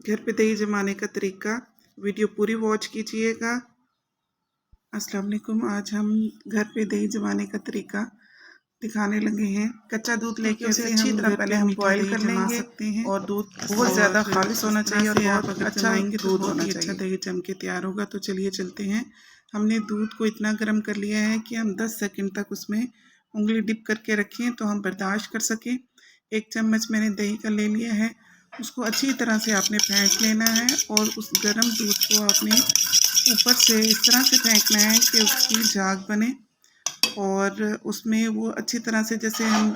घर पे दही जमाने का तरीका, वीडियो पूरी वॉच कीजिएगा। अस्सलाम वालेकुम। आज हम घर पे दही जमाने का तरीका दिखाने लगे हैं। कच्चा दूध लेके उसे अच्छी तरह पहले हम बॉईल कर लेंगे और दूध बहुत ज़्यादा खालिश होना चाहिए और बहुत अच्छा दूध होना चाहिए। अच्छा दही जम के तैयार होगा। तो चलिए चलते हैं। हमने दूध को इतना गर्म कर लिया है कि हम 10 सेकंड तक उसमें उंगली डिप करके रखें तो हम बर्दाश्त कर सकें। 1 चम्मच मैंने दही का ले लिया है, उसको अच्छी तरह से आपने फेंट लेना है और उस गर्म दूध को आपने ऊपर से इस तरह से फेंकना है कि उसकी झाग बने और उसमें वो अच्छी तरह से, जैसे हम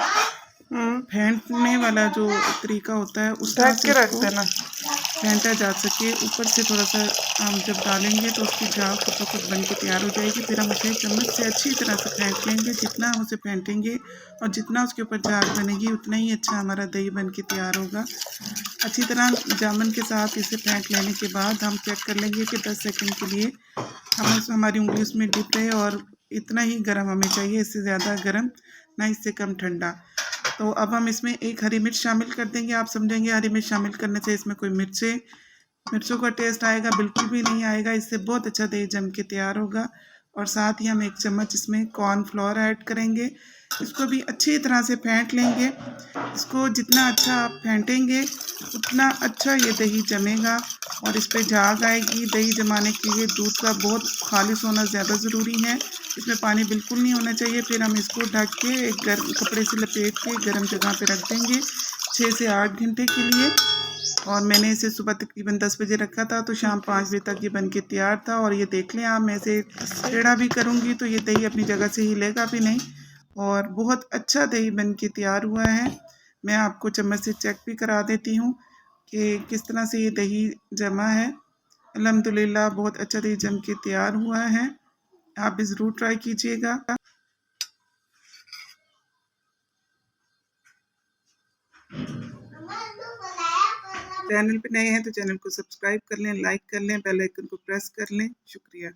फेंटने वाला जो तरीका होता है उस तरह से रख देना, फेंटा जा सके। ऊपर से थोड़ा सा हम जब डालेंगे तो उसकी झाग खुद ब खुद बन के तैयार हो जाएगी। फिर हम उसे चम्मच से अच्छी तरह से फेंट लेंगे। जितना हम उसे फेंटेंगे और जितना उसके ऊपर झाग बनेगी उतना ही अच्छा हमारा दही बन के तैयार होगा। अच्छी तरह जामुन के साथ इसे फेंट लेने के बाद हम चेक कर लेंगे कि 10 सेकंड के लिए हमारी उंगली उसमें डिप रहे और इतना ही गर्म हमें चाहिए, इससे ज़्यादा गर्म ना इससे कम ठंडा। तो अब हम इसमें एक हरी मिर्च शामिल कर देंगे। आप समझेंगे हरी मिर्च शामिल करने से इसमें कोई मिर्चों का टेस्ट आएगा, बिल्कुल भी नहीं आएगा। इससे बहुत अच्छा दही जम के तैयार होगा। और साथ ही हम 1 चम्मच इसमें कॉर्नफ्लोर ऐड करेंगे। इसको भी अच्छी तरह से फेंट लेंगे। इसको जितना अच्छा आप फेंटेंगे उतना अच्छा ये दही जमेगा और इस पर झाग आएगी। दही जमाने के लिए दूध का बहुत खालिश होना ज़्यादा ज़रूरी है, इसमें पानी बिल्कुल नहीं होना चाहिए। फिर हम इसको ढक के एक गर्म कपड़े से लपेट के गर्म जगह पे रख देंगे 6 से 8 घंटे के लिए। और मैंने इसे सुबह तकरीबन 10 बजे रखा था तो शाम 5 बजे तक ये बन के तैयार था। और ये देख लें आप, मैं इसे टेढ़ा भी करूँगी तो ये दही अपनी जगह से हिलेगा भी नहीं और बहुत अच्छा दही बन के तैयार हुआ है। मैं आपको चम्मच से चेक भी करा देती हूँ कि किस तरह से ये दही जमा है। अल्हम्दुलिल्लाह बहुत अच्छा दही जम के तैयार हुआ है। आप भी ज़रूर ट्राई कीजिएगा। चैनल पे नए हैं तो चैनल को सब्सक्राइब कर लें, लाइक कर लें, बेल आइकन को प्रेस कर लें। शुक्रिया।